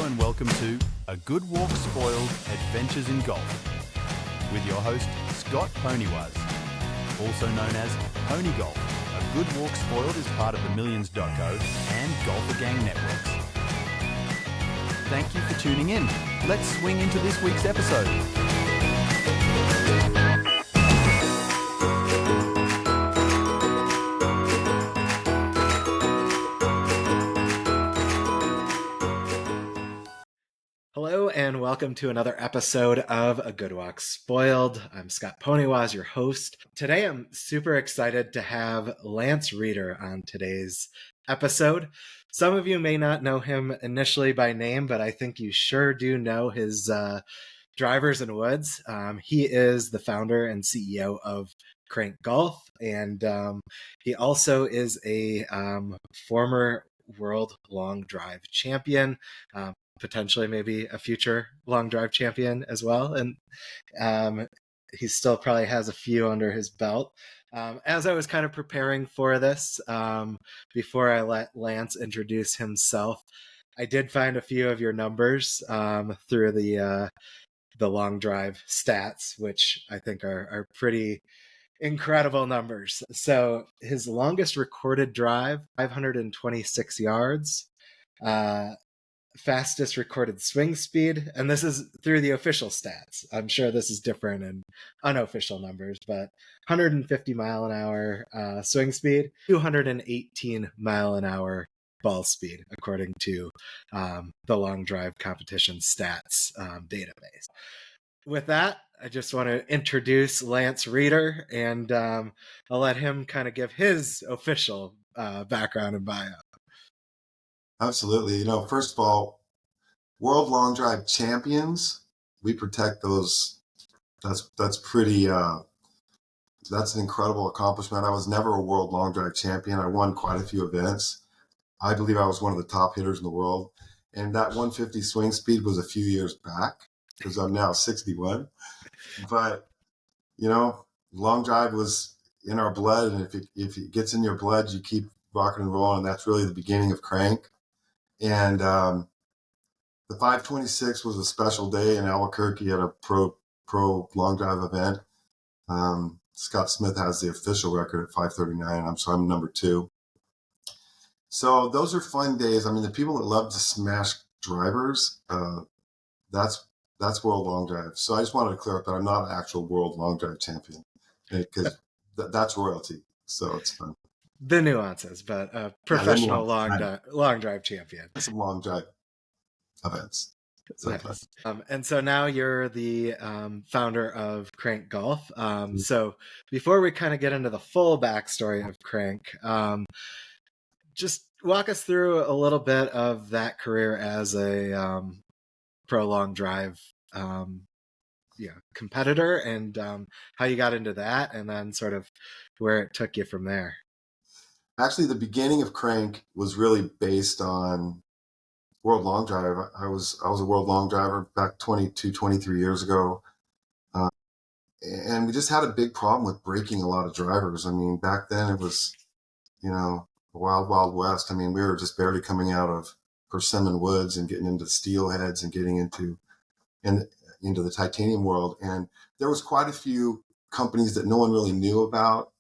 and welcome to A Good Walk Spoiled Adventures in Golf with your host, Scott Ponywaz, also known as Pony Golf. A Good Walk Spoiled is part of the Millions.co and Golfer Gang networks. Thank you for tuning in. Let's swing into this week's episode. Hello and welcome to another episode of A Good Walk Spoiled. I'm Scott Ponywaz, your host. Today I'm super excited to have Lance Reeder on today's episode. Some of you may not know him initially by name, but I think you sure do know his drivers and woods. He is the founder and CEO of Krank Golf, and he also is a former world long drive champion. Potentially maybe a future long drive champion as well. And he still probably has a few under his belt. As I was kind of preparing for this, before I let Lance introduce himself, I did find a few of your numbers through the long drive stats, which I think are pretty incredible numbers. So his longest recorded drive, 526 yards. Fastest recorded swing speed, and this is through the official stats. I'm sure this is different in unofficial numbers, but 150 mile an hour swing speed, 218 mile an hour ball speed, according to the long drive competition stats database. With that, I just want to introduce Lance Reeder, and I'll let him kind of give his official background and bio. Absolutely. First of all, World Long Drive champions, we protect those. That's pretty, that's an incredible accomplishment. I was never a World Long Drive champion. I won quite a few events. I believe I was one of the top hitters in the world. And that 150 swing speed was a few years back because I'm now 61. But, long drive was in our blood. And if it gets in your blood, you keep rocking and rolling. And that's really the beginning of Krank. And the 526 was a special day in Albuquerque at a pro long drive event. Scott Smith has the official record at 539. I'm number 2. So those are fun days. I mean, the people that love to smash drivers, that's World Long Drive. So I just wanted to clear up that I'm not an actual World Long Drive champion because that's royalty. So it's fun. The nuances, but a professional long drive champion. Some long drive events. Nice. And so now you're the founder of Krank Golf. So before we kind of get into the full backstory of Krank, just walk us through a little bit of that career as a pro long drive competitor and how you got into that, and then sort of where it took you from there. Actually, the beginning of Krank was really based on World Long Drive. I was a World Long Driver back 22, 23 years ago. And we just had a big problem with breaking a lot of drivers. I mean, back then it was, the wild, wild west. I mean, we were just barely coming out of persimmon woods and getting into steel heads and getting into the titanium world. And there was quite a few companies that no one really knew about,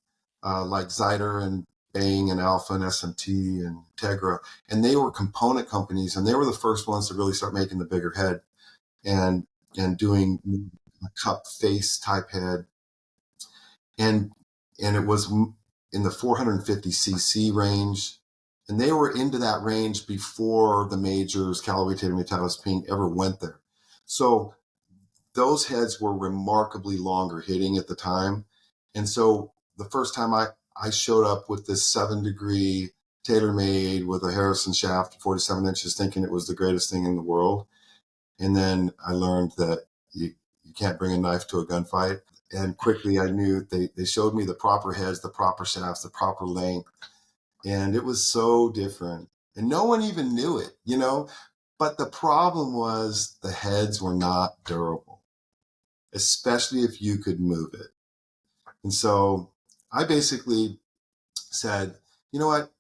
like Zyder and Bang and Alpha and SMT and Tegra, and they were component companies, and they were the first ones to really start making the bigger head and doing a cup face type head, and it was in the 450cc range, and they were into that range before the majors, Callaway, Tatum, Metallis, Ping ever went there. So those heads were remarkably longer hitting at the time, and so the first time I showed up with this 7-degree TaylorMade with a Harrison shaft, 47 inches, thinking it was the greatest thing in the world. And then I learned that you can't bring a knife to a gunfight. And quickly I knew they showed me the proper heads, the proper shafts, the proper length. And it was so different. And no one even knew it, But the problem was the heads were not durable, especially if you could move it. And so I basically said, you know what?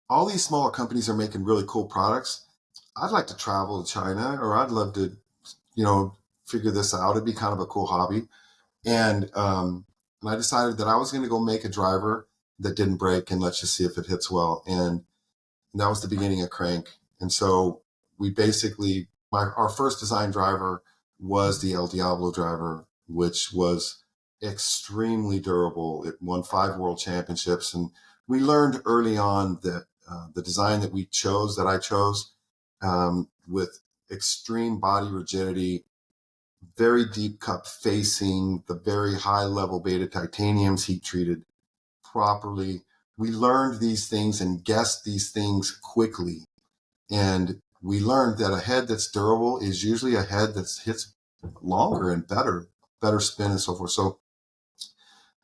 All these smaller companies are making really cool products. I'd like to travel to China, or I'd love to, figure this out. It'd be kind of a cool hobby. And I decided that I was going to go make a driver that didn't break, and let's just see if it hits well. And that was the beginning of Krank. And so we basically, our first design driver was the El Diablo driver, which was extremely durable. It won 5 world championships. And we learned early on that the design that I chose, with extreme body rigidity, very deep cup facing, the very high level beta titaniums heat treated properly. We learned these things and guessed these things quickly. And we learned that a head that's durable is usually a head that hits longer and better spin and so forth. So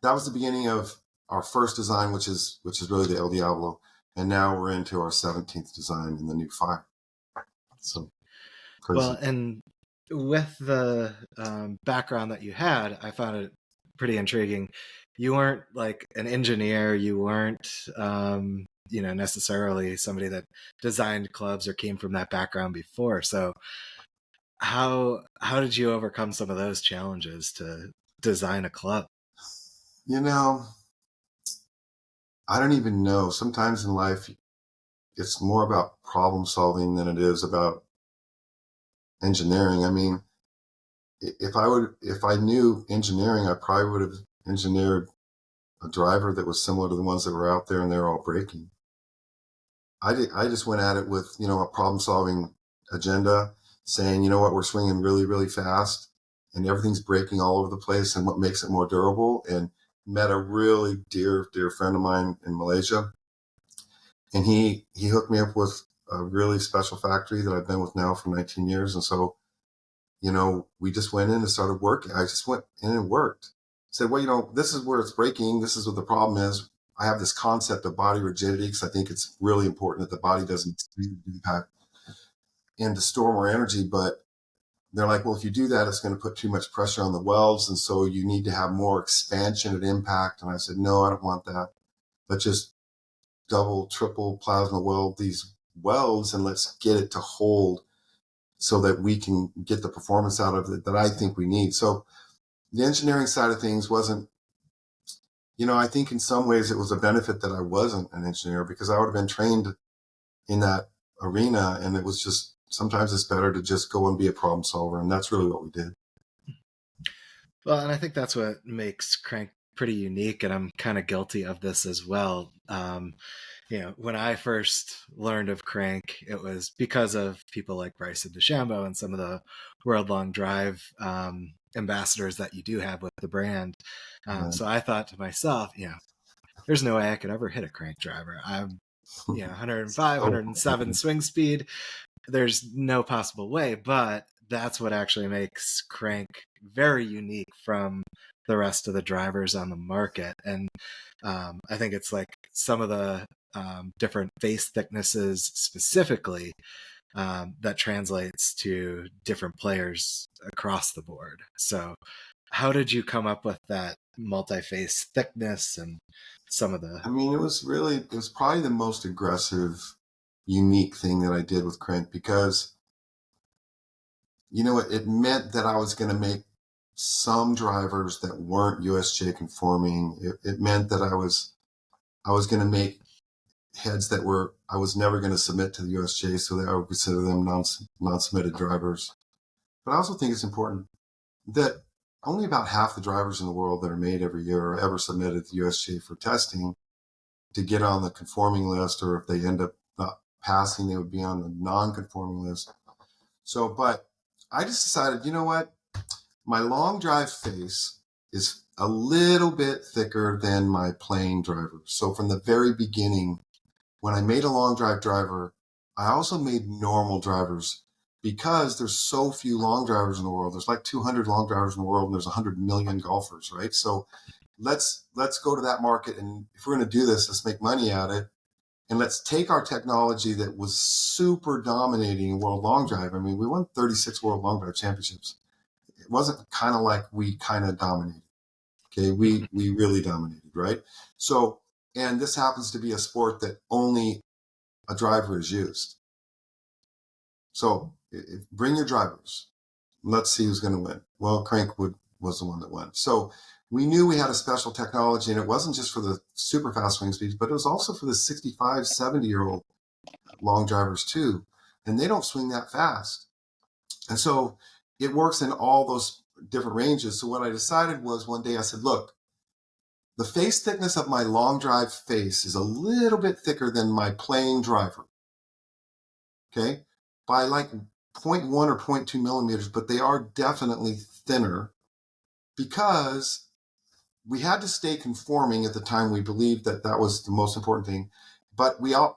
that was the beginning of our first design, which is really the El Diablo. And now we're into our 17th design in the new Fire. So crazy. Well, and with the background that you had, I found it pretty intriguing. You weren't like an engineer. You weren't, necessarily somebody that designed clubs or came from that background before. So how did you overcome some of those challenges to design a club? I don't even know. Sometimes in life, it's more about problem solving than it is about engineering. I mean, if I knew engineering, I probably would have engineered a driver that was similar to the ones that were out there, and they're all breaking. I just went at it with, a problem solving agenda, saying, you know what, we're swinging really, really fast and everything's breaking all over the place, and what makes it more durable. And met a really dear friend of mine in Malaysia, and he hooked me up with a really special factory that I've been with now for 19 years. And so, we just went in and started working. I just went in and worked. Said, well, this is where it's breaking. This is what the problem is. I have this concept of body rigidity because I think it's really important that the body doesn't impact and to store more energy. But they're like, well, if you do that, it's going to put too much pressure on the welds. And so you need to have more expansion at impact. And I said, no, I don't want that. Let's just double, triple plasma weld these welds, and let's get it to hold so that we can get the performance out of it that I think we need. So the engineering side of things wasn't, I think in some ways it was a benefit that I wasn't an engineer, because I would have been trained in that arena. And it was just, sometimes it's better to just go and be a problem solver. And that's really what we did. Well, and I think that's what makes Krank pretty unique. And I'm kind of guilty of this as well. When I first learned of Krank, it was because of people like Bryson DeChambeau and some of the World Long Drive ambassadors that you do have with the brand. So I thought to myself, there's no way I could ever hit a Krank driver. I'm 105, 107 swing speed. There's no possible way, but that's what actually makes Krank very unique from the rest of the drivers on the market. And I think it's like some of the different face thicknesses specifically that translates to different players across the board. So how did you come up with that multi-face thickness and some of the... I mean, it was probably the most aggressive, unique thing that I did with Krank, because, it meant that I was going to make some drivers that weren't USJ conforming. It meant that I was going to make heads that I was never going to submit to the USJ, so that I would consider them non-submitted drivers. But I also think it's important that only about half the drivers in the world that are made every year are ever submitted to the USJ for testing to get on the conforming list, or if they end up not passing, they would be on the non-conforming list. So, but I just decided, you know what? My long drive face is a little bit thicker than my plain driver. So from the very beginning, when I made a long drive driver, I also made normal drivers, because there's so few long drivers in the world. There's like 200 long drivers in the world, and there's 100 million golfers, right? So let's go to that market. And if we're going to do this, let's make money at it. And let's take our technology that was super dominating in world long drive. I mean, we won 36 world long drive championships. It wasn't kind of like we kind of dominated. Okay. We really dominated, right? So, and this happens to be a sport that only a driver is used. So bring your drivers. Let's see who's going to win. Well, was the one that won. So we knew we had a special technology, and it wasn't just for the super fast swing speeds, but it was also for the 65, 70-year-old long drivers too. And they don't swing that fast. And so it works in all those different ranges. So what I decided was one day I said, look, the face thickness of my long drive face is a little bit thicker than my playing driver. Okay. By like 0.1 or 0.2 millimeters, but they are definitely thinner because we had to stay conforming at the time. We believed that that was the most important thing. But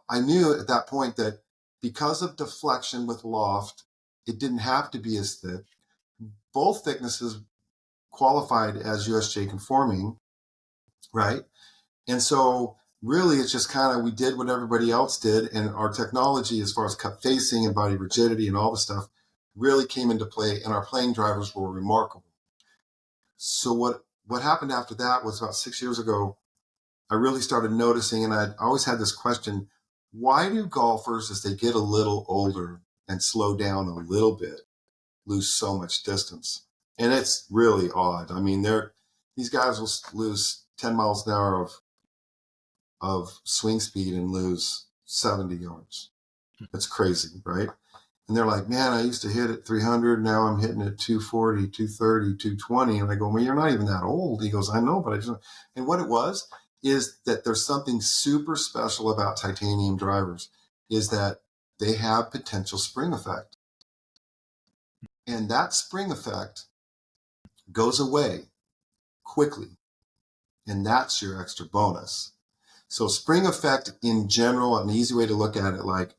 I knew at that point that because of deflection with loft, it didn't have to be as thick. Both thicknesses qualified as USJ conforming, right? And so really it's just kind of, we did what everybody else did, and our technology as far as cut facing and body rigidity and all the stuff really came into play, and our playing drivers were remarkable. So what happened after that was about 6 years ago, I really started noticing, and I'd always had this question, why do golfers, as they get a little older and slow down a little bit, lose so much distance? And it's really odd. I mean, these guys will lose 10 miles an hour of swing speed and lose 70 yards. That's crazy, right? And they're like, man, I used to hit at 300. Now I'm hitting at 240, 230, 220. And I go, well, you're not even that old. He goes, I know, but I just, and what it was is that there's something super special about titanium drivers, is that they have potential spring effect. And that spring effect goes away quickly. And that's your extra bonus. So spring effect in general, an easy way to look at it, like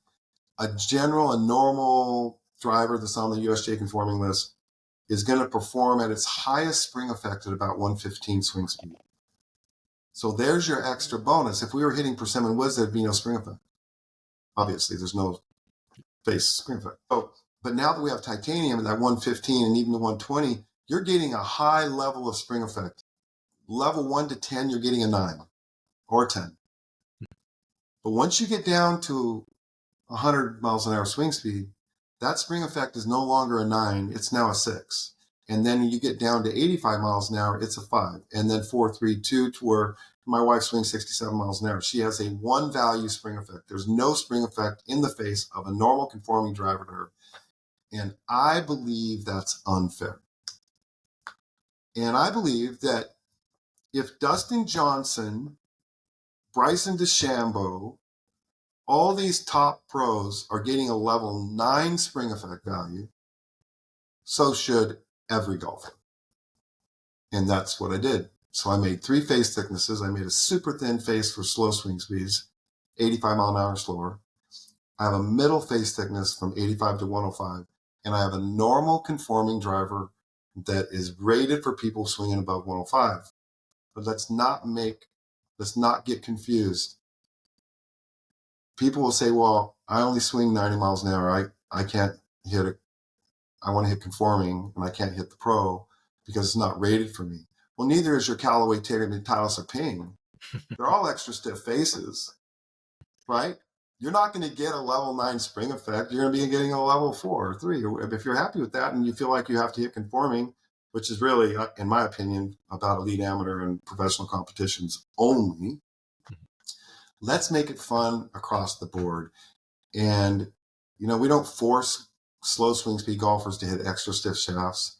a normal driver that's on the USJ conforming list is going to perform at its highest spring effect at about 115 swing speed. So there's your extra bonus. If we were hitting persimmon woods, there'd be no spring effect. Obviously, there's no face spring effect. So, but now that we have titanium at that 115 and even the 120, you're getting a high level of spring effect. Level 1 to 10, you're getting a 9 or 10. But once you get down to 100 miles an hour swing speed, that spring effect is no longer a 9, it's now a 6. And then you get down to 85 miles an hour, it's a 5. And then 4, 3, 2, to where my wife swings 67 miles an hour. She has a 1 value spring effect. There's no spring effect in the face of a normal conforming driver to her. And I believe that's unfair. And I believe that if Dustin Johnson, Bryson DeChambeau, all these top pros are getting a level 9 spring effect value, so should every golfer. And that's what I did. So I made 3 face thicknesses. I made a super thin face for slow swing speeds, 85 mile an hour slower. I have a middle face thickness from 85 to 105. And I have a normal conforming driver that is rated for people swinging above 105. But let's not get confused. People will say, well, I only swing 90 miles an hour. I can't hit it. I want to hit conforming and I can't hit the pro because it's not rated for me. Well, neither is your Callaway, Taylor, Natalis, or Ping. They're all extra stiff faces, right? You're not going to get a level 9 spring effect. You're going to be getting a level 4 or 3. If you're happy with that and you feel like you have to hit conforming, which is really, in my opinion, about elite amateur and professional competitions only, let's make it fun across the board. And, we don't force slow swing speed golfers to hit extra stiff shafts.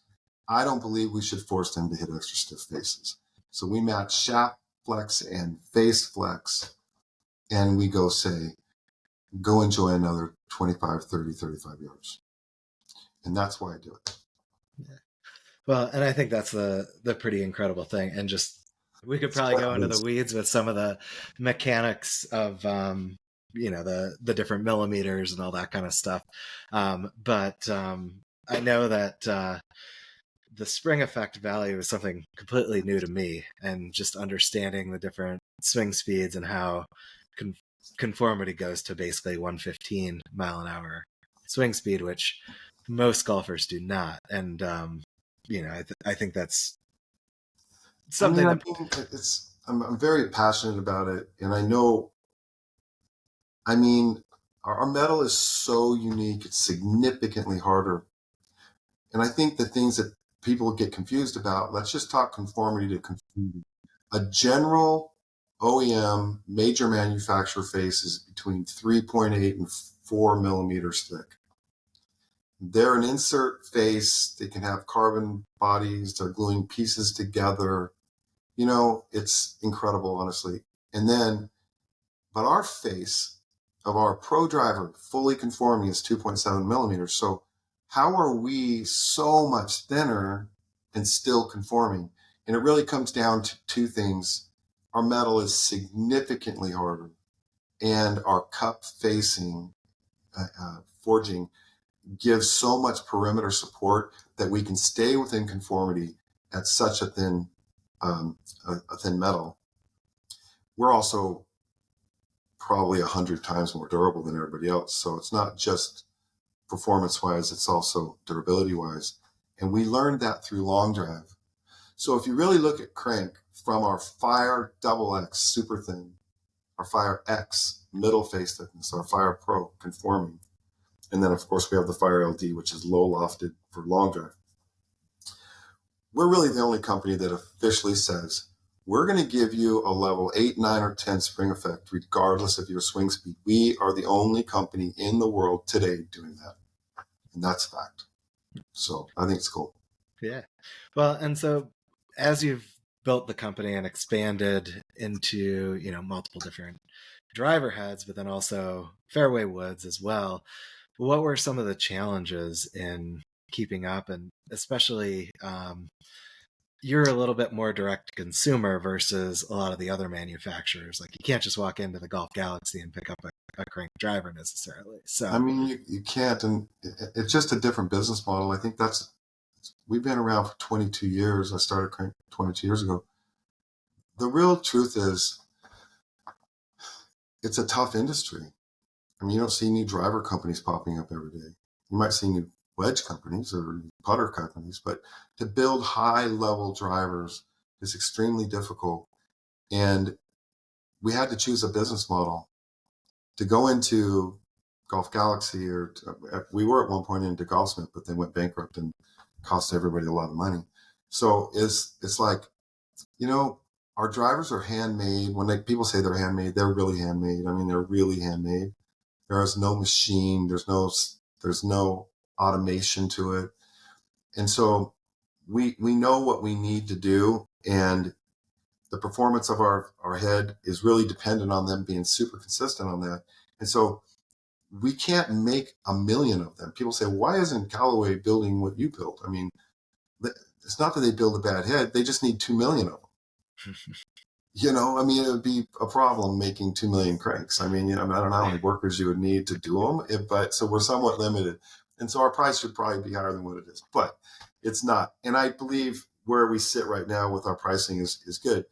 I don't believe we should force them to hit extra stiff faces. So we match shaft flex and face flex, and we go enjoy another 25, 30, 35 yards. And that's why I do it. Yeah. Well, and I think that's the pretty incredible thing. And just, we could probably go into the weeds with some of the mechanics of, the different millimeters and all that kind of stuff. But I know that the spring effect value is something completely new to me, and just understanding the different swing speeds and how conformity goes to basically 115 mile an hour swing speed, which most golfers do not. And, I think that's something I'm very passionate about it. And Our metal is so unique. It's significantly harder. And I think the things that people get confused about, let's just talk conformity to conformity. A general OEM major manufacturer face is between 3.8 and 4 millimeters thick. They're an insert face. They can have carbon bodies. They're gluing pieces together. It's incredible, honestly. But our face of our pro driver, fully conforming, is 2.7 millimeters. So how are we so much thinner and still conforming? And it really comes down to two things. Our metal is significantly harder, and our cup facing forging gives so much perimeter support that we can stay within conformity at such a thin metal. We're also probably 100 times more durable than everybody else. So it's not just performance-wise, it's also durability-wise. And we learned that through long drive. So if you really look at Krank, from our Fire XX super thin, our Fire X middle face thickness, our Fire Pro conforming, and then of course we have the Fire LD, which is low lofted for long drive. We're really the only company that officially says, we're going to give you a level 8, 9, or 10 spring effect, regardless of your swing speed. We are the only company in the world today doing that. And that's fact. So I think it's cool. Yeah. Well, and so as you've built the company and expanded into, multiple different driver heads, but then also fairway woods as well, what were some of the challenges in keeping up? And especially, you're a little bit more direct to consumer versus a lot of the other manufacturers. Like, you can't just walk into the Golf Galaxy and pick up a Krank driver necessarily. So I mean, you can't, and it's just a different business model. I think we've been around for 22 years. I started Krank 22 years ago. The real truth is, it's a tough industry. I mean, you don't see new driver companies popping up every day. You might see new wedge companies or putter companies, but to build high-level drivers is extremely difficult. And we had to choose a business model to go into Golf Galaxy, we were at one point into Golfsmith, but they went bankrupt and cost everybody a lot of money. So it's like, our drivers are handmade. When people say they're handmade, they're really handmade. I mean, they're really handmade. There is no machine. There's no automation to it. And so we know what we need to do. And the performance of our head is really dependent on them being super consistent on that. And so we can't make a million of them. People say, why isn't Callaway building what you built? I mean, it's not that they build a bad head. They just need 2 million of them. I mean, it would be a problem making 2 million cranks. I mean, I don't know how many workers you would need to do them, but so we're somewhat limited. And so our price should probably be higher than what it is, but it's not. And I believe where we sit right now with our pricing is good.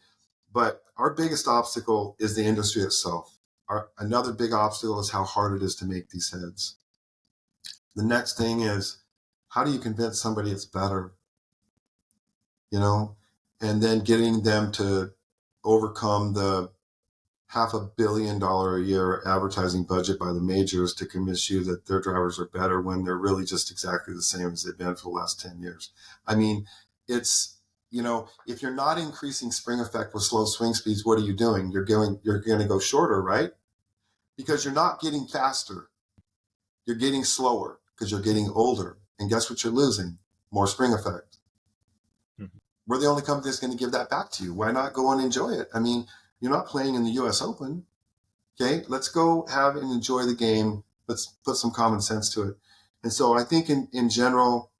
But our biggest obstacle is the industry itself. Another big obstacle is how hard it is to make these heads. The next thing is, how do you convince somebody it's better? And then getting them to overcome the $500 million a year advertising budget by the majors to convince you that their drivers are better when they're really just exactly the same as they've been for the last 10 years. I mean, it's, if you're not increasing spring effect with slow swing speeds, what are you doing? You're going to go shorter, right? Because you're not getting faster. You're getting slower because you're getting older. And guess what you're losing? More spring effect. Mm-hmm. We're the only company that's going to give that back to you. Why not go and enjoy it? I mean, you're not playing in the U.S. Open. Okay, let's go have and enjoy the game. Let's put some common sense to it. And so I think in general,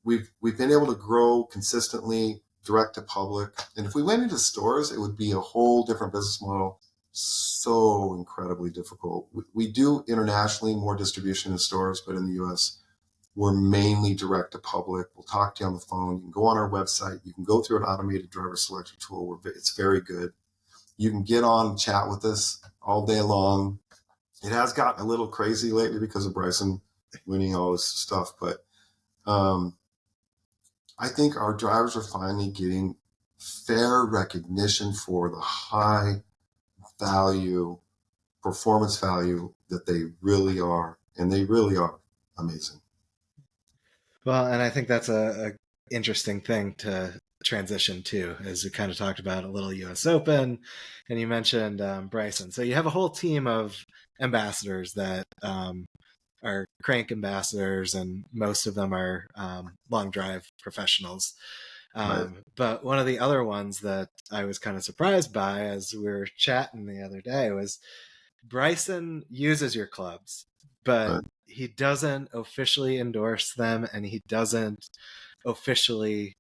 we've been able to grow consistently direct to public. And if we went into stores, it would be a whole different business model. So incredibly difficult. We do internationally more distribution in stores, but in the U.S., we're mainly direct to public. We'll talk to you on the phone. You can go on our website. You can go through an automated driver selection tool. It's very good. You can get on and chat with us all day long. It has gotten a little crazy lately because of Bryson winning all this stuff, but I think our drivers are finally getting fair recognition for the high value performance value that they really are. And they really are amazing. Well, and I think that's a interesting thing to transition to, as we kind of talked about a little U.S. Open, and you mentioned Bryson. So you have a whole team of ambassadors that are Krank ambassadors, and most of them are long drive professionals. Right. But one of the other ones that I was kind of surprised by as we were chatting the other day was Bryson uses your clubs, but Right. he doesn't officially endorse them, and he doesn't officially,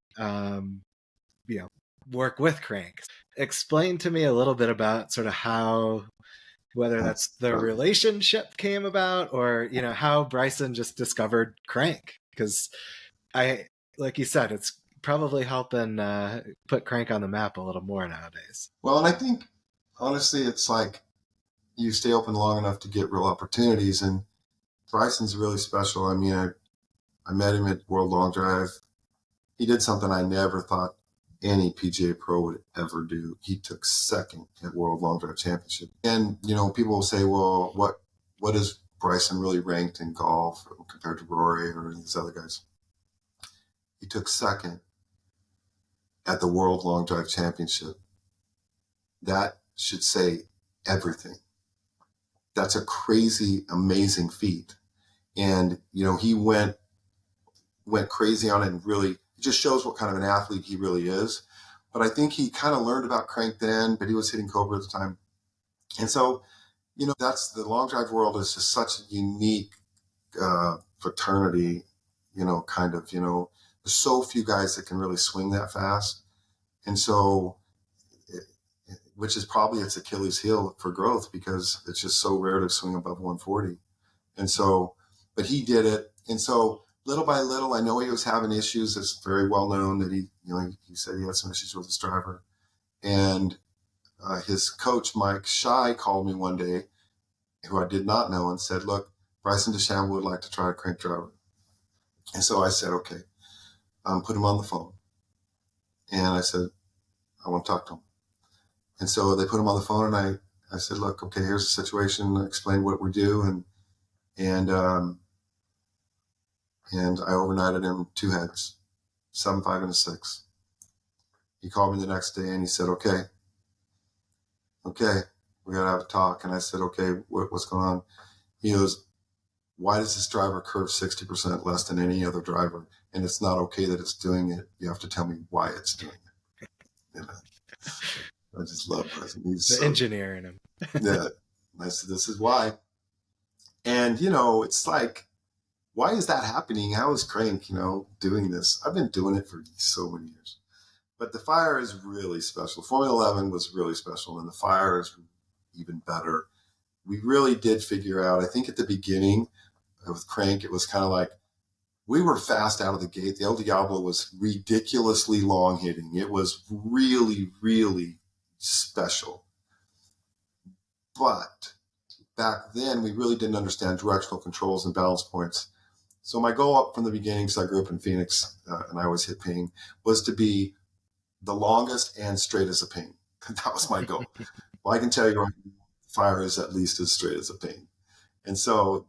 work with Krank. Explain to me a little bit about sort of how, whether that's the relationship came about, or how Bryson just discovered Krank, because like you said, it's probably helping put Krank on the map a little more nowadays. Well, and I think honestly, it's like you stay open long enough to get real opportunities. And Bryson's really special. I mean, I met him at World Long Drive. He did something I never thought any PGA pro would ever do. He took second at World Long Drive Championship. And, people will say, well, what is Bryson really ranked in golf compared to Rory or these other guys? He took second at the World Long Drive Championship. That should say everything. That's a crazy, amazing feat. And, he went crazy on it, and really, it just shows what kind of an athlete he really is. But I think he kind of learned about Krank then, but he was hitting Cobra at the time. And so, that's the long drive world is just such a unique fraternity, there's so few guys that can really swing that fast. And so, which is probably its Achilles heel for growth, because it's just so rare to swing above 140. And so, but he did it. And so little by little, I know he was having issues. It's very well known that he said he had some issues with his driver. And his coach, Mike Shy, called me one day, who I did not know, and said, look, Bryson DeChambeau would like to try a crank driver. And so I said, okay, put him on the phone. And I said, I want to talk to him. And so they put him on the phone, and I said, look, okay, here's the situation. I explained what we do. And I overnighted him 2 heads, 7, 5, and a 6. He called me the next day, and he said, okay, we got to have a talk. And I said, okay, what's going on? He goes, why does this driver curve 60% less than any other driver? And it's not okay that it's doing it. You have to tell me why it's doing it. I just love Bryson. He's the engineer in him. Yeah. And I said, this is why. And, it's like, why is that happening? How is Krank, doing this? I've been doing it for so many years. But the Fire is really special. Formula 11 was really special, and the Fire is even better. We really did figure out, I think at the beginning with Krank, it was kind of like, we were fast out of the gate. The El Diablo was ridiculously long hitting. It was really, really special. But back then, we really didn't understand directional controls and balance points. So my goal up from the beginning, because I grew up in Phoenix and I always hit ping, was to be the longest and straight as a ping. That was my goal. Well, I can tell you right now, Fire is at least as straight as a ping. And so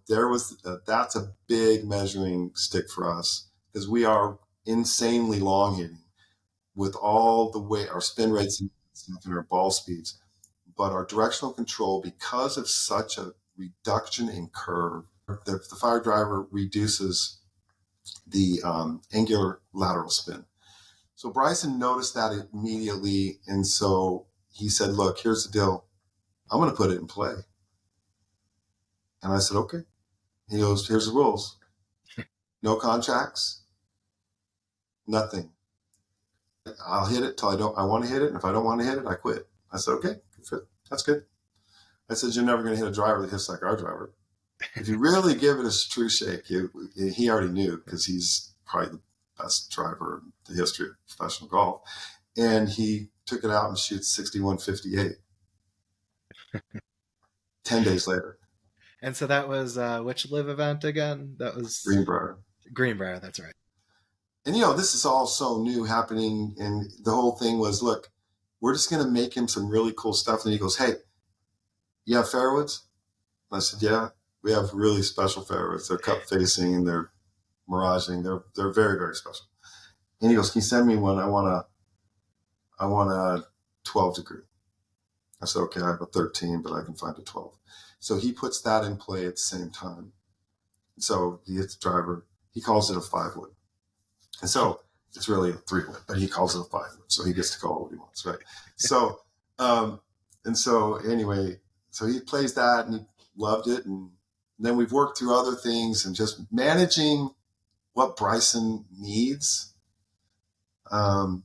that's a big measuring stick for us, because we are insanely long hitting with all the way, our spin rates and our ball speeds. But our directional control, because of such a reduction in curve, the Fire driver reduces the angular lateral spin. So Bryson noticed that immediately. And so he said, look, here's the deal. I'm going to put it in play. And I said, okay. He goes, here's the rules. No contracts, nothing. I'll hit it till I want to hit it. And if I don't want to hit it, I quit. I said, okay, that's good. I said, you're never going to hit a driver that hits like our driver. If you really give it a true shake, he already knew, because he's probably the best driver in the history of professional golf. And he took it out and shoots 61.58 10 days later. And so that was which live event again? That was Greenbrier, that's right. And, this is all so new happening. And the whole thing was, look, we're just going to make him some really cool stuff. And he goes, hey, you have fairwoods? I said, yeah, we have really special fairwoods. They're cup facing and they're miraging. They're very, very special. And he goes, can you send me one? I want a 12 degree. I said, okay, I have a 13, but I can find a 12. So he puts that in play at the same time. So he hits the driver. He calls it a 5-wood. And so it's really a 3-wood, but he calls it a 5-wood. So he gets to call it what he wants, right? So, and so anyway, so he plays that and he loved it. And then we've worked through other things and just managing what Bryson needs. You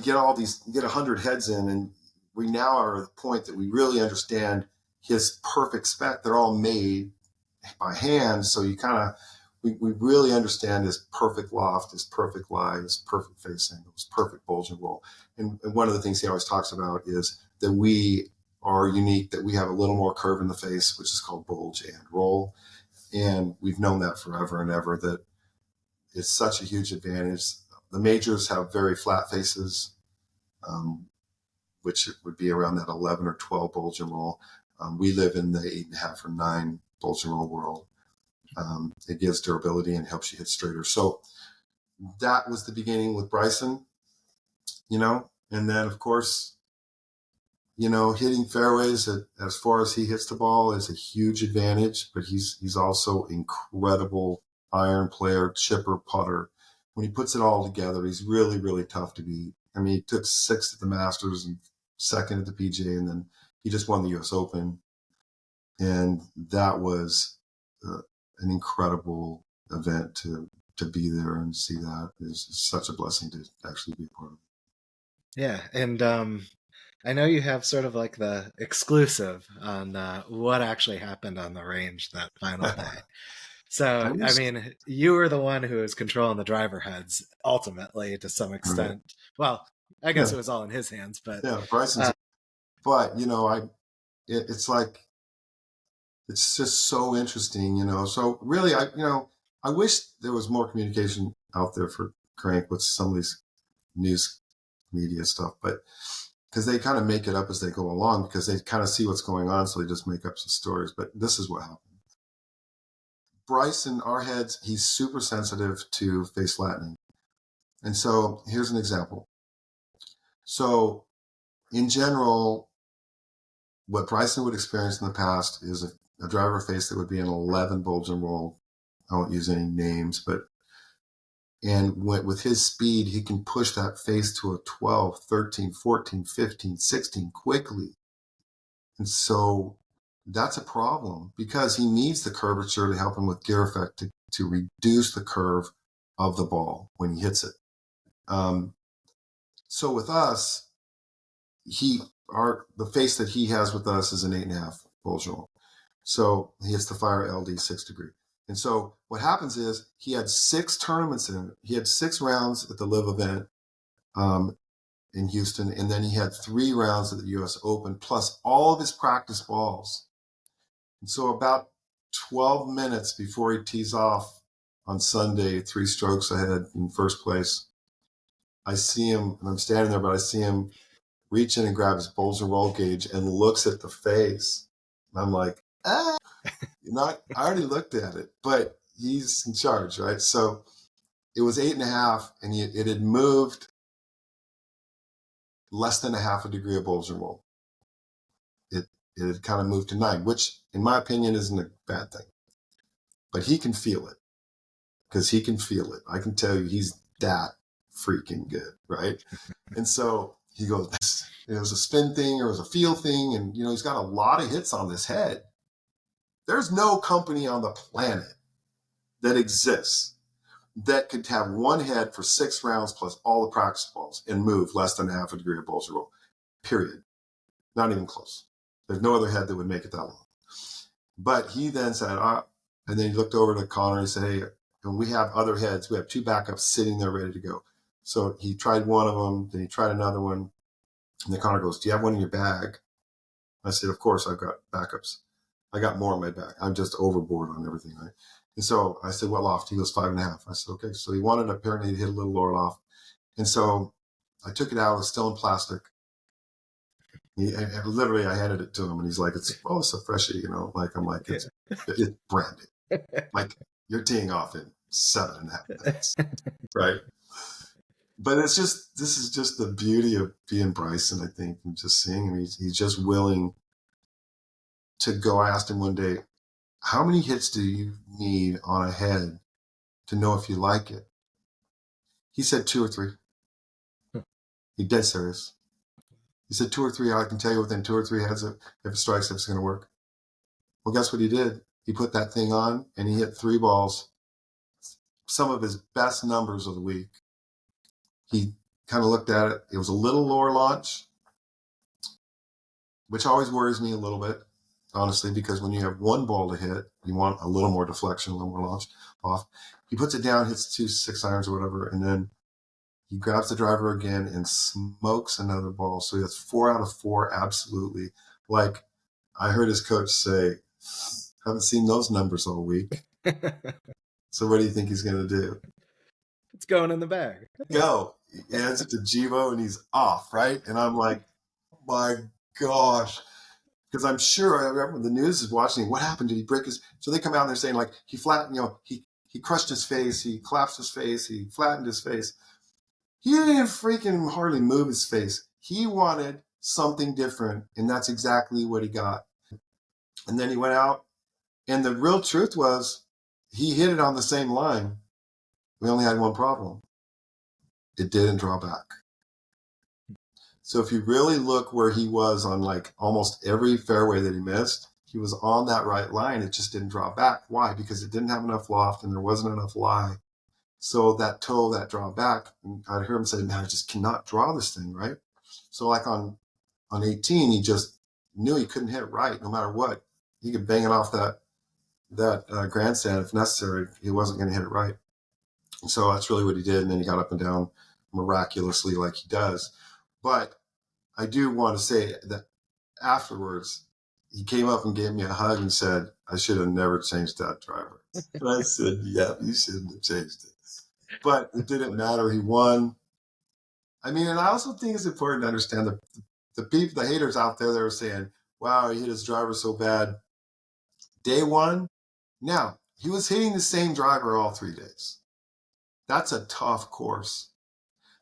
get you get 100 heads in, and we now are at the point that we really understand his perfect spec. They're all made by hand. So you we really understand his perfect loft, his perfect lie, his perfect face angle, his perfect bulge and roll. And one of the things he always talks about is that we are unique, that we have a little more curve in the face, which is called bulge and roll. And we've known that forever and ever, that it's such a huge advantage. The majors have very flat faces, which would be around that 11 or 12 bulge and roll. We live in the 8.5 or 9 bulge and roll world. It gives durability and helps you hit straighter. So that was the beginning with Bryson, and then of course, hitting fairways as far as he hits the ball is a huge advantage, but he's also incredible iron player, chipper, putter. When he puts it all together, he's really, really tough to beat. I mean, he took 6th at the Masters and 2nd at the PGA, and then he just won the US Open. And that was an incredible event to be there and see that. Is such a blessing to actually be a part of. Yeah, and I know you have sort of like the exclusive on what actually happened on the range that final day. So, I mean, you were the one who was controlling the driver heads ultimately to some extent. Right. Well, I guess it was all in his hands, but yeah, Bryson's. But it's like, it's just so interesting, So really, I wish there was more communication out there for Krank with some of these news media stuff, but because they kind of make it up as they go along, because they kind of see what's going on, so they just make up some stories. But this is what happened. Bryson, our heads, he's super sensitive to face flattening. And so here's an example. So in general, what Bryson would experience in the past is a driver face that would be an 11 bulge and roll. I won't use any names, and with his speed, he can push that face to a 12, 13, 14, 15, 16 quickly. And so that's a problem, because he needs the curvature to help him with gear effect to reduce the curve of the ball when he hits it. So with us, the face that he has with us is an 8.5 bulge roll. So he hits the fire LD 6 degree. And so what happens is he had 6 tournaments in it. He had 6 rounds at the Live event in Houston, and then he had 3 rounds at the US Open, plus all of his practice balls. And so about 12 minutes before he tees off on Sunday, 3 strokes ahead in first place, I see him, and I'm standing there, but I see him reach in and grab his bulge and roll gauge and looks at the face. And I'm like, I already looked at it, but he's in charge, right? So it was 8.5, and it had moved less than 0.5 degree of bulge and roll. It had kind of moved to 9, which in my opinion isn't a bad thing. But he can feel it, because he can feel it. I can tell you he's that freaking good, right? And so he goes, it was a spin thing, or it was a feel thing, and he's got a lot of hits on this head. There's no company on the planet that exists that could have one head for 6 rounds plus all the practice balls and move less than 0.5 degree of bulge and roll, period. Not even close. There's no other head that would make it that long. But he then said, and then he looked over to Connor and he said, hey, and we have other heads. We have 2 backups sitting there ready to go. So he tried one of them, then he tried another one. And then Connor goes, do you have one in your bag? I said, of course, I've got backups. I got more in my bag. I'm just overboard on everything, right? And so I said, what loft? He goes, 5.5. I said, okay. So he wanted apparently to hit a little lower loft. And so I took it out. It was still in plastic. Literally, I handed it to him, and he's like, "It's a freshie," Like I'm like, it's branded. Like you're teeing off in 7.5 minutes, right? But this is just the beauty of being Bryson, I think, and just seeing him. He's just willing to go. I asked him one day, "How many hits do you need on a head to know if you like it?" He said 2 or 3. He dead serious. He said 2 or 3. I can tell you within 2 or 3 heads if it strikes, if it's going to work. Well, guess what he did? He put that thing on and he hit 3 balls, some of his best numbers of the week. He kind of looked at it. It was a little lower launch, which always worries me a little bit, honestly, because when you have 1 ball to hit, you want a little more deflection, a little more launch off. He puts it down, hits 2 6-irons or whatever, and then he grabs the driver again and smokes another ball. So he has 4 out of 4, absolutely. Like I heard his coach say, haven't seen those numbers all week. So what do you think he's going to do? It's going in the bag. Go. He hands it to Jivo and he's off, right? And I'm like, my gosh. Because I'm sure, I remember the news is watching, what happened? Did he break his... So they come out and they're saying, like, he flattened, he crushed his face, he collapsed his face, he flattened his face. He didn't freaking hardly move his face. He wanted something different, and that's exactly what he got. And then he went out, and the real truth was he hit it on the same line. We only had one problem. It didn't draw back. So if you really look where he was on like almost every fairway that he missed, he was on that right line. It just didn't draw back. Why? Because it didn't have enough loft and there wasn't enough lie. So that toe, that draw back, I'd hear him say, man, I just cannot draw this thing, right? So like on 18, he just knew he couldn't hit right no matter what. He could bang it off that grandstand if necessary. He wasn't going to hit it right. And so that's really what he did. And then he got up and down miraculously like he does. But I do want to say that afterwards, he came up and gave me a hug and said, I should have never changed that driver. And I said, yeah, you shouldn't have changed it. But it didn't matter. He won. I mean, and I also think it's important to understand the people, the haters out there that are saying, wow, he hit his driver so bad. Day one, now, he was hitting the same driver all 3 days. That's a tough course.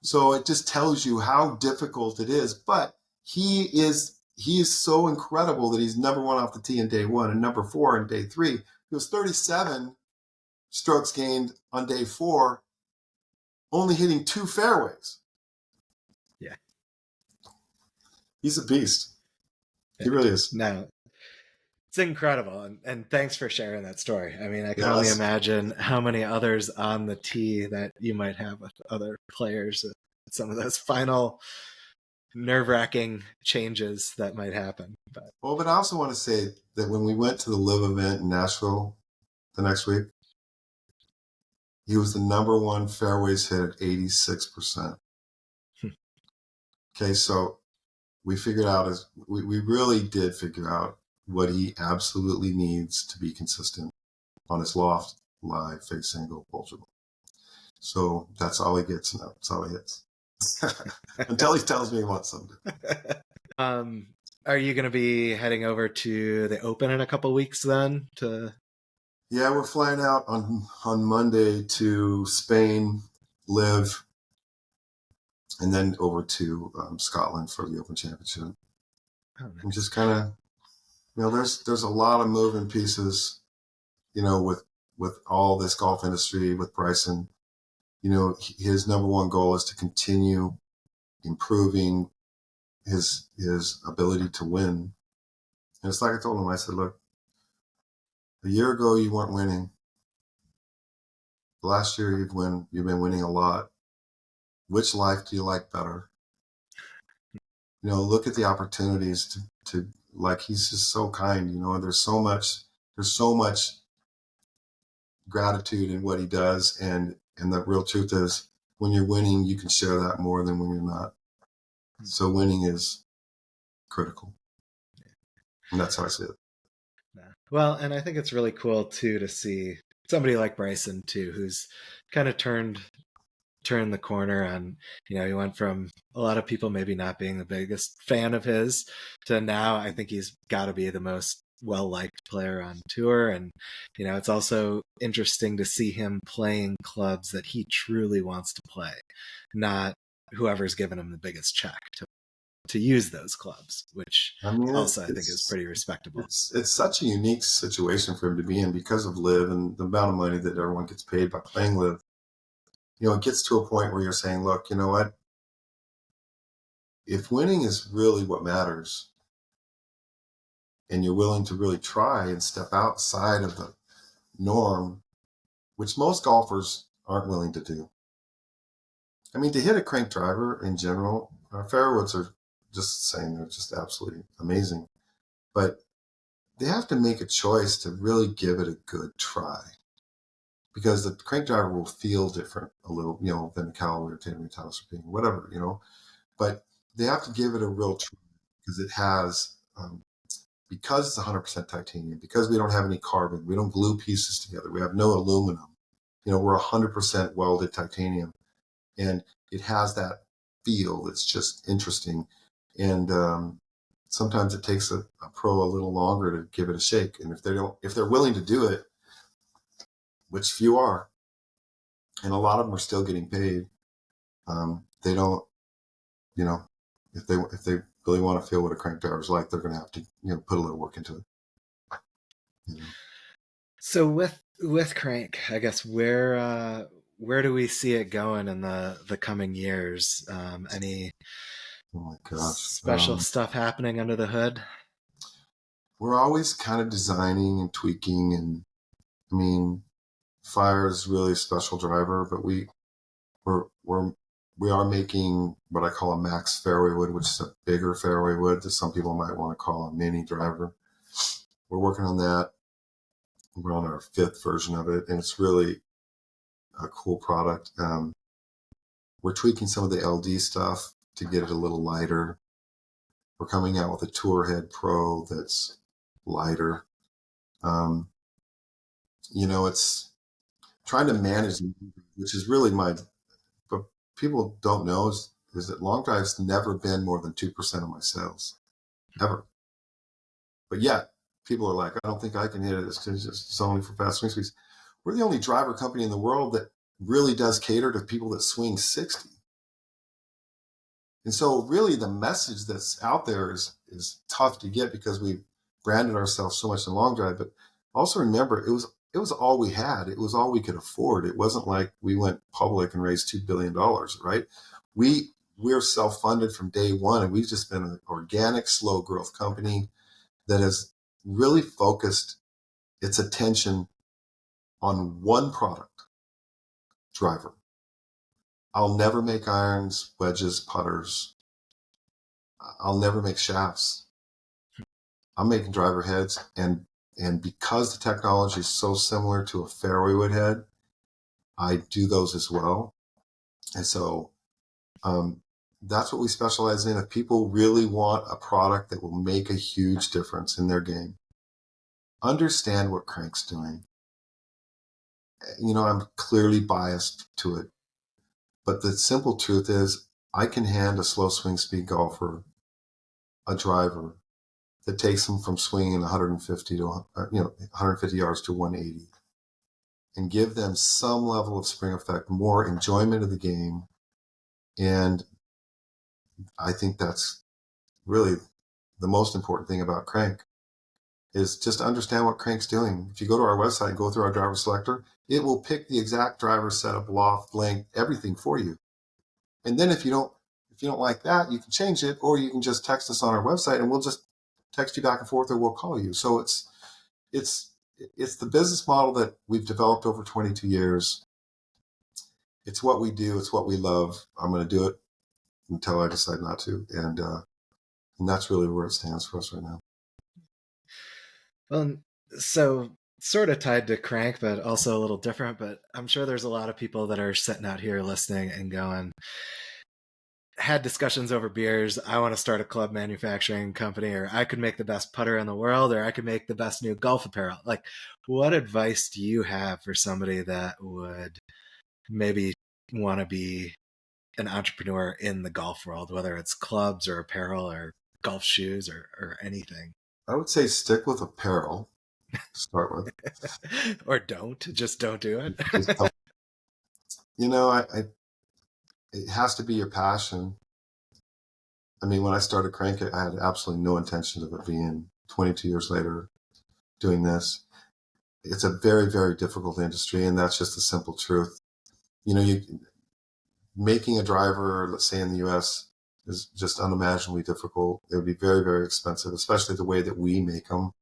So it just tells you how difficult it is. But he is so incredible that he's number 1 off the tee in day 1 and number 4 in day 3. He was 37 strokes gained on day 4, only hitting 2 fairways. Yeah. He's a beast. He really is. No, it's incredible. And thanks for sharing that story. I mean, I can only imagine how many others on the tee that you might have with other players, some of those final nerve-wracking changes that might happen. But I also want to say that when we went to the Live event in Nashville the next week, he was the number 1 fairways hit at 86%. Okay, so we figured out we really did figure out what he absolutely needs to be consistent on his loft, lie, face angle, vulnerable. So that's all he gets now. That's all he hits. Until he tells me he wants something. Are you going to be heading over to the Open in a couple weeks then? Yeah, we're flying out on Monday to Spain, Live, and then over to Scotland for the Open Championship. Oh, nice. And just kind of, there's a lot of moving pieces, with all this golf industry, with Bryson. His number 1 goal is to continue improving his ability to win. And it's like I told him, I said, look, a year ago you weren't winning. Last year you've been winning a lot. Which life do you like better? Look at the opportunities to like, he's just so kind, there's so much gratitude in what he does. And the real truth is when you're winning, you can share that more than when you're not. So winning is critical. And that's how I see it. Well, and I think it's really cool too to see somebody like Bryson too, who's kind of turned turned the corner on, he went from a lot of people maybe not being the biggest fan of his to now I think he's got to be the most well-liked player on tour. And, it's also interesting to see him playing clubs that he truly wants to play, not whoever's given him the biggest check to use those clubs, which I mean, also I think is pretty respectable. It's such a unique situation for him to be in because of Live and the amount of money that everyone gets paid by playing Live. It gets to a point where you're saying, look, you know what? If winning is really what matters, and you're willing to really try and step outside of the norm, which most golfers aren't willing to do. I mean, to hit a crank driver in general, our fairwoods are just saying they're just absolutely amazing. But they have to make a choice to really give it a good try, because the crank driver will feel different a little, than the Callaway or Tanner Thomas or whatever, But they have to give it a real try because it has, because it's 100% titanium, because we don't have any carbon, we don't glue pieces together, we have no aluminum. We're 100% welded titanium, and it has that feel that's just interesting. And sometimes it takes a pro a little longer to give it a shake. And if they're willing to do it, which few are, and a lot of them are still getting paid, they don't, if they really want to feel what a crank driver is like, they're going to have to, put a little work into it. So with crank, I guess where do we see it going in the coming years? Any Oh my gosh, special stuff happening under the hood? We're always kind of designing and tweaking, and I mean, Fire is really a special driver, but we are making what I call a max fairway wood, which is a bigger fairway wood that some people might want to call a mini driver. We're working on that. We're on our 5th version of it, and it's really a cool product. We're tweaking some of the LD stuff to get it a little lighter. We're coming out with a Tourhead Pro that's lighter. It's trying to manage, which is really but people don't know is that long drive's never been more than 2% of my sales, ever. But yet, people are like, I don't think I can hit it. It's only for fast swing speeds. We're the only driver company in the world that really does cater to people that swing 60. And so really the message that's out there is tough to get because we've branded ourselves so much in long drive. But also remember, it was all we had. It was all we could afford. It wasn't like we went public and raised $2 billion, right? We're self-funded from day one, and we've just been an organic, slow growth company that has really focused its attention on one product, driver. I'll never make irons, wedges, putters. I'll never make shafts. I'm making driver heads, and because the technology is so similar to a fairway wood head, I do those as well. And so that's what we specialize in. If people really want a product that will make a huge difference in their game, understand what Krank's doing. I'm clearly biased to it, but the simple truth is I can hand a slow swing speed golfer a driver that takes them from swinging 150 to 150 yards to 180, and give them some level of spring effect, more enjoyment of the game. And I think that's really the most important thing about Krank, is just understand what Krank's doing. If you go to our website and go through our driver selector, it will pick the exact driver setup, loft, length, everything for you. And then if you don't like that, you can change it, or you can just text us on our website and we'll just text you back and forth, or we'll call you. So it's the business model that we've developed over 22 years. It's what we do. It's what we love. I'm going to do it until I decide not to. And that's really where it stands for us right now. Well, so sort of tied to Krank, but also a little different. But I'm sure there's a lot of people that are sitting out here listening and going, had discussions over beers. I want to start a club manufacturing company, or I could make the best putter in the world, or I could make the best new golf apparel. Like, what advice do you have for somebody that would maybe want to be an entrepreneur in the golf world, whether it's clubs or apparel or golf shoes or anything? I would say stick with apparel to start with. Or just don't do it. Just don't- you know, it has to be your passion. I mean, when I started Krank, I had absolutely no intention of it being 22 years later doing this. It's a very, very difficult industry, and that's just the simple truth. You know, making a driver, let's say in the US, is just unimaginably difficult. It would be very, very expensive, especially the way that we make them,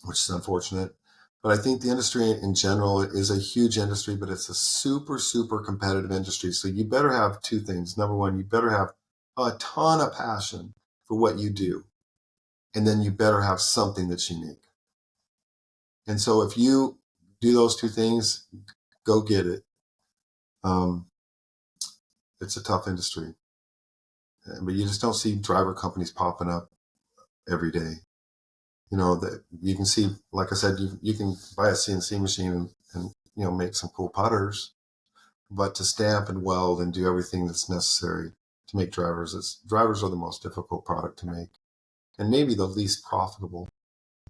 which is unfortunate. But I think the industry in general is a huge industry, but it's a super, super competitive industry. So you better have two things. Number one, you better have a ton of passion for what you do. And then you better have something that's unique. And so if you do those two things, go get it. It's a tough industry, but you just don't see driver companies popping up every day. You know, that you can see, like I said, you can buy a CNC machine and make some cool putters, but to stamp and weld and do everything that's necessary to make drivers, drivers are the most difficult product to make, and maybe the least profitable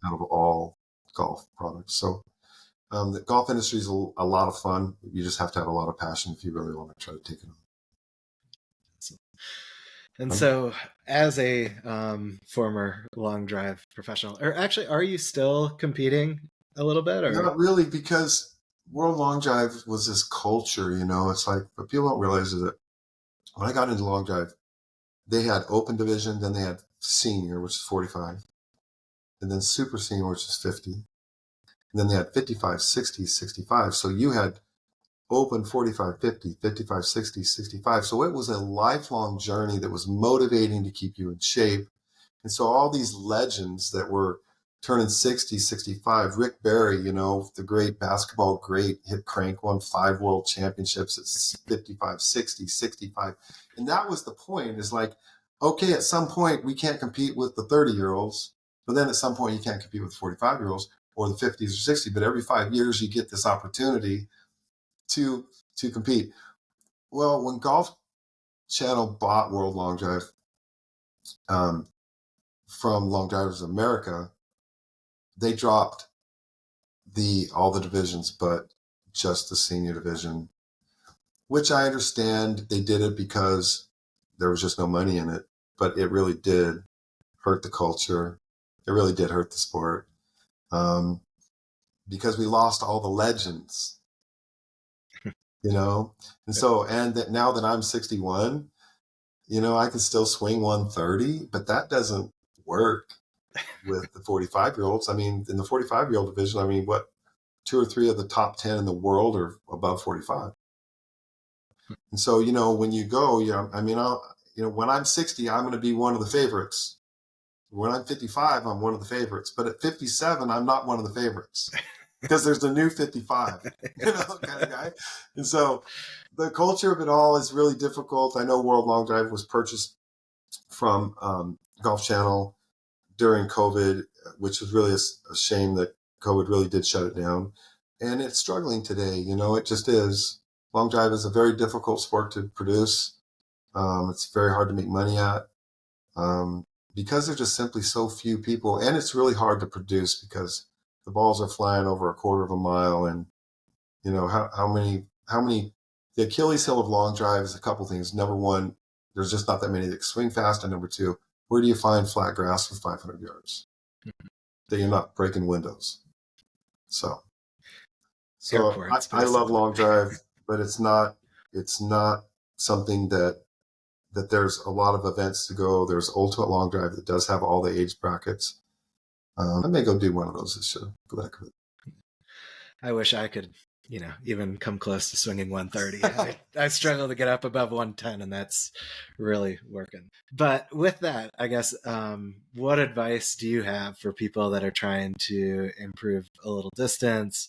out of all golf products. So the golf industry is a lot of fun. You just have to have a lot of passion if you really want to try to take it on. And so, as a former long drive professional, or actually, are you still competing a little bit? Or not really, because World Long Drive was this culture. It's like, but people don't realize is that when I got into long drive, they had open division, then they had senior, which is 45, and then super senior, which is 50, and then they had 55, 60, 65. So you had open 45, 50, 55, 60, 65. So it was a lifelong journey that was motivating to keep you in shape. And so all these legends that were turning 60, 65, Rick Barry, the great basketball great, hit Krank, won 5 world championships at 55, 60, 65. And that was the point, is like, okay, at some point we can't compete with the 30-year-olds, but then at some point you can't compete with 45-year-olds or the 50s or 60s. But every 5 years you get this opportunity to compete. Well, when Golf Channel bought World Long Drive from Long Drivers America, they dropped all the divisions, but just the senior division, which I understand they did it because there was just no money in it, but it really did hurt the culture. It really did hurt the sport, because we lost all the legends. And so, now that I'm 61, I can still swing 130, but that doesn't work with the 45-year-olds. I mean, in the 45-year-old division, what, 2 or 3 of the top 10 in the world are above 45. And so, when you go, when I'm 60, I'm going to be one of the favorites. When I'm 55, I'm one of the favorites. But at 57, I'm not one of the favorites, because there's the new 55, kind of guy. And so the culture of it all is really difficult. I know World Long Drive was purchased from Golf Channel during COVID, which was really a shame that COVID really did shut it down. And it's struggling today. It just is. Long drive is a very difficult sport to produce. It's very hard to make money at, because there's just simply so few people. And it's really hard to produce because the balls are flying over a quarter of a mile. And, how many, the Achilles heel of long drive is a couple things. Number one, there's just not that many that swing fast. And number two, where do you find flat grass for 500 yards that you're not breaking windows? So I love long drive, but it's not something that there's a lot of events to go. There's Ultimate Long Drive that does have all the age brackets. I may go do one of those this year. I wish I could, even come close to swinging 130. I struggle to get up above 110, and that's really working. But with that, I guess, what advice do you have for people that are trying to improve a little distance,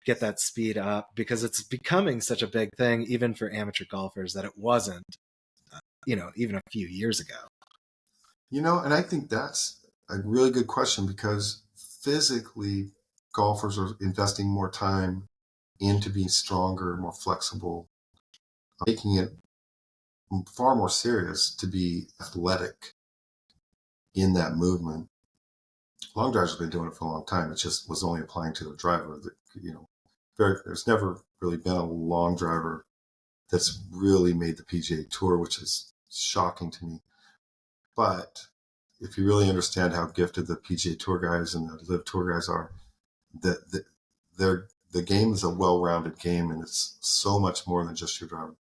get that speed up? Because it's becoming such a big thing, even for amateur golfers, that it wasn't, even a few years ago. And I think that's a really good question, because physically golfers are investing more time into being stronger, more flexible, making it far more serious to be athletic in that movement. Long drivers have been doing it for a long time. It just was only applying to the driver. There's never really been a long driver that's really made the PGA Tour, which is shocking to me. But if you really understand how gifted the PGA Tour guys and the Live Tour guys are, the game is a well-rounded game, and it's so much more than just your driver.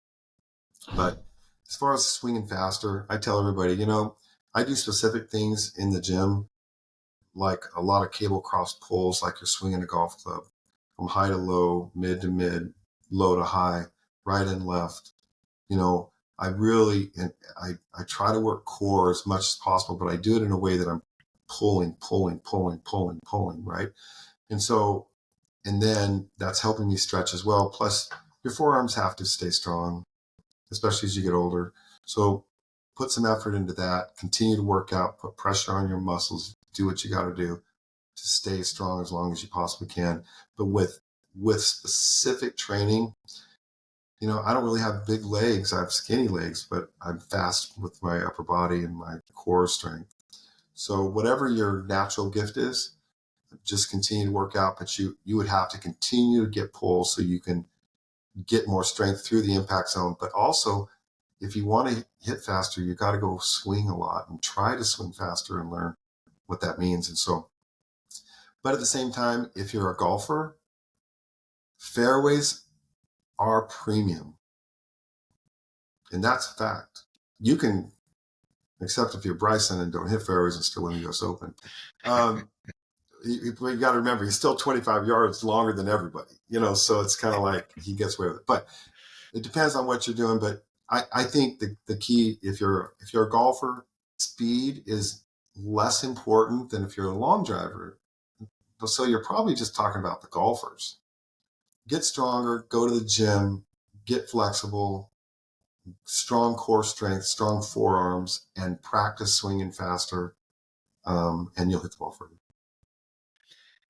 But as far as swinging faster, I tell everybody, I do specific things in the gym, like a lot of cable cross pulls, like you're swinging a golf club, from high to low, mid to mid, low to high, right and left. I try to work core as much as possible, but I do it in a way that I'm pulling, right? And then that's helping me stretch as well. Plus, your forearms have to stay strong, especially as you get older. So put some effort into that. Continue to work out, put pressure on your muscles, do what you got to do to stay strong as long as you possibly can. But with specific training, I don't really have big legs. I have skinny legs, but I'm fast with my upper body and my core strength. So whatever your natural gift is, just continue to work out, but you would have to continue to get pull so you can get more strength through the impact zone. But also, if you want to hit faster, you got to go swing a lot and try to swing faster and learn what that means. And so, but at the same time, if you're a golfer, fairways are premium. And that's a fact. You can, except if you're Bryson and don't hit fairways and still win the US Open. You got to remember, he's still 25 yards longer than everybody, so it's kind of like he gets away with it. But it depends on what you're doing. But I think the key, if you're a golfer, speed is less important than if you're a long driver. So you're probably just talking about the golfers. Get stronger, go to the gym, get flexible, strong core strength, strong forearms, and practice swinging faster, and you'll hit the ball further.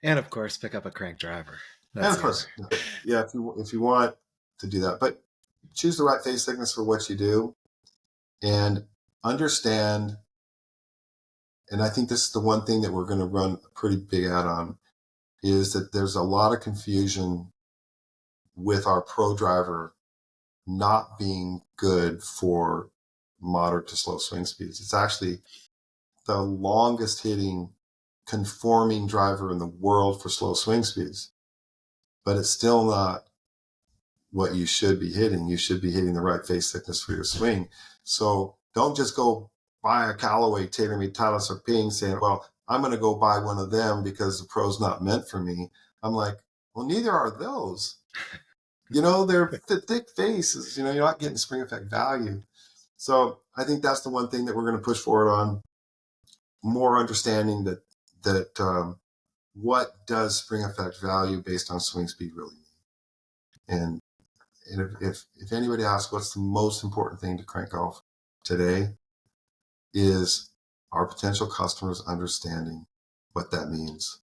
And of course, pick up a crank driver. And of course, yeah, if you want to do that, but choose the right face thickness for what you do, and understand. And I think this is the one thing that we're going to run a pretty big ad on, is that there's a lot of confusion with our pro driver not being good for moderate to slow swing speeds. It's actually the longest hitting conforming driver in the world for slow swing speeds, but it's still not what you should be hitting. You should be hitting the right face thickness for your swing. So don't just go buy a Callaway, TaylorMade, Titleist, or Ping saying, well, I'm going to go buy one of them because the pro's not meant for me. I'm like, well, neither are those. They're thick faces. You're not getting spring effect value. So I think that's the one thing that we're going to push forward on, more understanding that what does spring effect value based on swing speed really mean? And if anybody asks what's the most important thing to crank golf today, is our potential customers understanding what that means.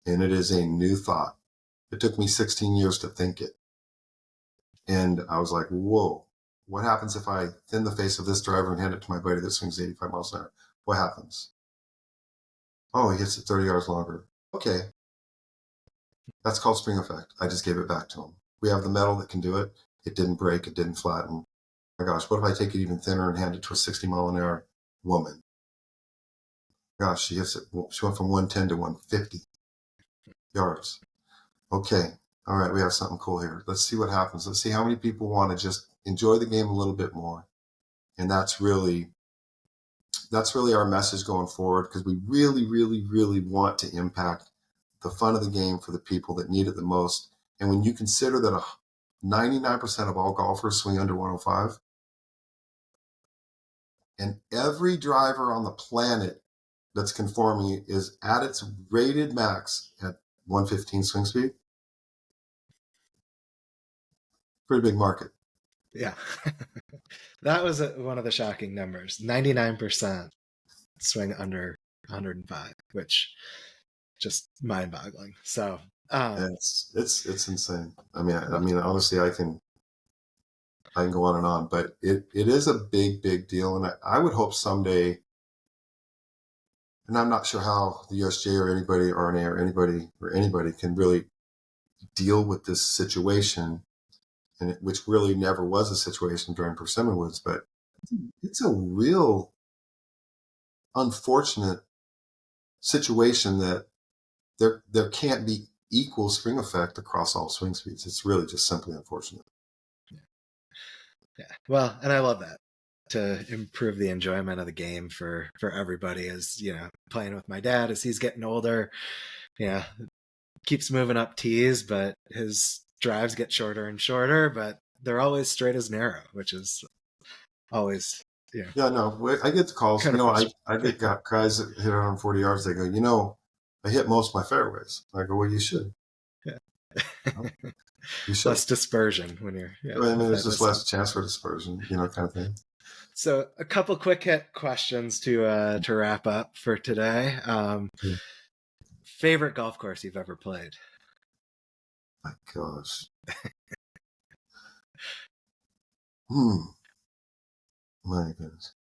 And it is a new thought. It took me 16 years to think it. And I was like, whoa, what happens if I thin the face of this driver and hand it to my buddy that swings 85 miles an hour? What happens? Oh, he hits it 30 yards longer. Okay. That's called spring effect. I just gave it back to him. We have the metal that can do it. It didn't break. It didn't flatten. My gosh, what if I take it even thinner and hand it to a 60 mile an hour woman? Gosh, she hits it. She went from 110 to 150 yards. Okay. All right. We have something cool here. Let's see what happens. Let's see how many people want to just enjoy the game a little bit more. And that's really our message going forward, because we really, really, really want to impact the fun of the game for the people that need it the most. And when you consider that 99% of all golfers swing under 105, and every driver on the planet that's conforming is at its rated max at 115 swing speed, pretty big market. Yeah. That was one of the shocking numbers. 99% swing under 105, which just mind-boggling. So It's insane. I mean, honestly, I can go on and on, but it is a big deal, and I would hope someday. And I'm not sure how the USJ or anybody, RNA or anybody can really deal with this situation, and which really never was a situation during Persimmon Woods, but it's a real unfortunate situation that there can't be equal spring effect across all swing speeds. It's really just simply unfortunate. Yeah. Well, and I love that, to improve the enjoyment of the game for everybody. As playing with my dad as he's getting older, keeps moving up tees, but his drives get shorter and shorter, but they're always straight as an arrow, which is always Yeah, no, I get the calls. I get guys that hit 140 yards. They go, I hit most of my fairways. I go, well, you should. Yeah. You should. Less dispersion when you're. I mean, there's just less chance for dispersion, kind of thing. So a couple quick hit questions to wrap up for today. Favorite golf course you've ever played? My gosh. My goodness.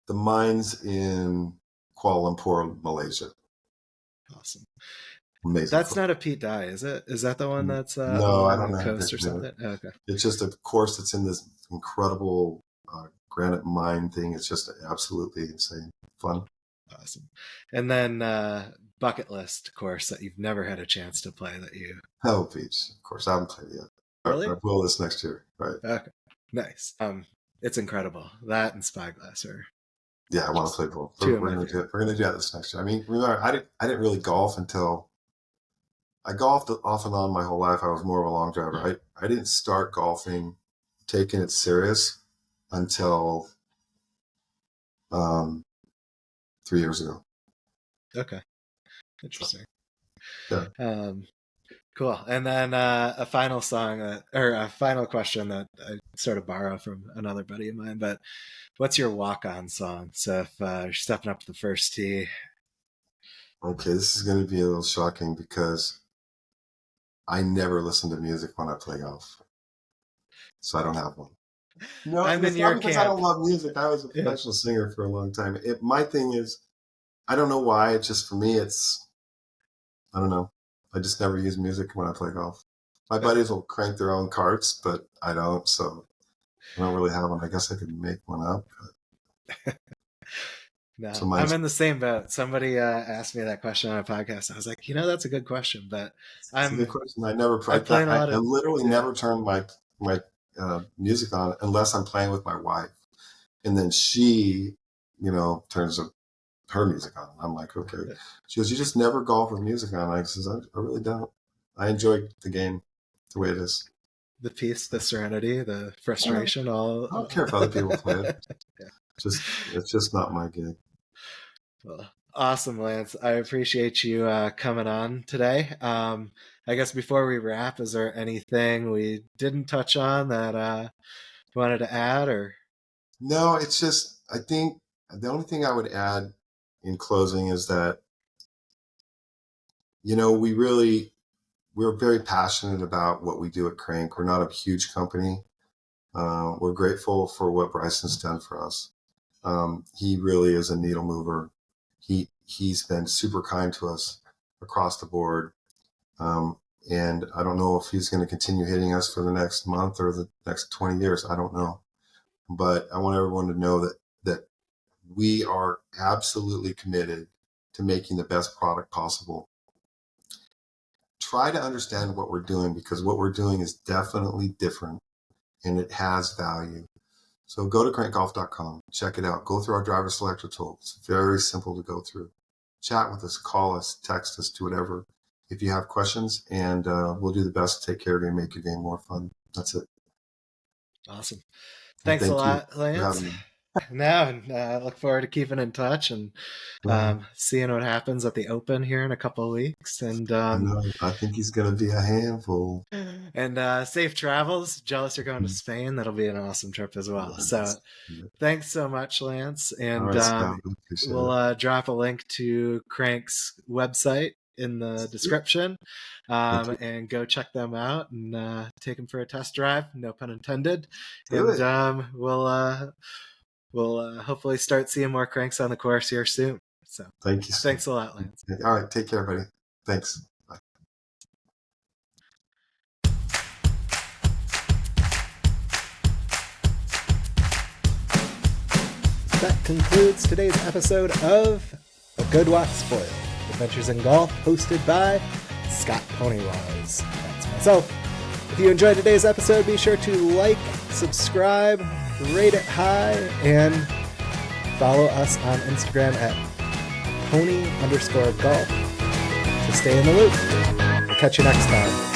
The mines in Kuala Lumpur, Malaysia. Awesome. Amazing. That's not a Pete Dye, is it? Is that the one that's no, I don't know. Coast or something? Oh, okay. It's just a course that's in this incredible granite mine thing. It's just absolutely insane. Fun. Awesome. And then bucket list course that you've never had a chance to play that you... Pebble Beach. Of course, I haven't played yet. Really? I will this next year. Right. Okay. Nice. It's incredible. That and Spyglass are... Yeah, I want to play both. We're going to do that this next year. I mean, remember, I didn't really golf until... I golfed off and on my whole life. I was more of a long driver. I didn't start golfing, taking it serious until 3 years ago. Okay. Interesting. Yeah. Cool. And then a final question that I sort of borrow from another buddy of mine, but what's your walk-on song? So if you're stepping up to the first tee. Okay, this is going to be a little shocking because I never listen to music when I play golf. So I don't have one. No, I'm in your camp. I don't love music. I was a professional singer for a long time. My thing is, I don't know why. It's just for me, I don't know. I just never use music when I play golf. My buddies will crank their own carts, but I don't. So I don't really have one. I guess I could make one up. But... No, I'm in the same boat. Somebody asked me that question on a podcast. I was like, that's a good question, but it's a good question. I literally never turn my music on unless I'm playing with my wife, and then she, turns her music on. I'm like, okay. She goes, you just never golf with music on. I says, I really don't. I enjoy the game the way it is. The peace, the serenity, the frustration. I don't care if other people play it. Yeah. It's just not my gig. Well, awesome, Lance. I appreciate you coming on today. I guess before we wrap, is there anything we didn't touch on that you wanted to add? Or no, it's just, I think the only thing I would add in closing is that, we're very passionate about what we do at Krank. We're not a huge company. We're grateful for what Bryson's done for us. He really is a needle mover. He's been super kind to us across the board. And I don't know if he's going to continue hitting us for the next month or the next 20 years. I don't know. But I want everyone to know that we are absolutely committed to making the best product possible. Try to understand what we're doing, because what we're doing is definitely different and it has value. So go to krankgolf.com, check it out. Go through our driver selector tool. It's very simple to go through. Chat with us, call us, text us, do whatever if you have questions, and we'll do the best to take care of you and make your game more fun. That's it. Awesome. Thanks a lot, Lance. No, and look forward to keeping in touch and seeing what happens at the Open here in a couple of weeks. And I think he's going to be a handful. And safe travels. Jealous you're going to Spain. That'll be an awesome trip as well. So thanks so much, Lance. And we'll drop a link to Krank's website in the description, and go check them out and take them for a test drive. No pun intended. Do And it. we'll hopefully start seeing more cranks on the course here soon. So Thank you. thanks a lot, Lance. All right. Take care, buddy. Thanks. Bye. That concludes today's episode of A Good Walk Spoiled, Adventures in Golf, hosted by Scott Ponywaz. That's myself. If you enjoyed today's episode, be sure to like, subscribe, rate it high, and follow us on Instagram at pony_golf to stay in the loop. We'll catch you next time.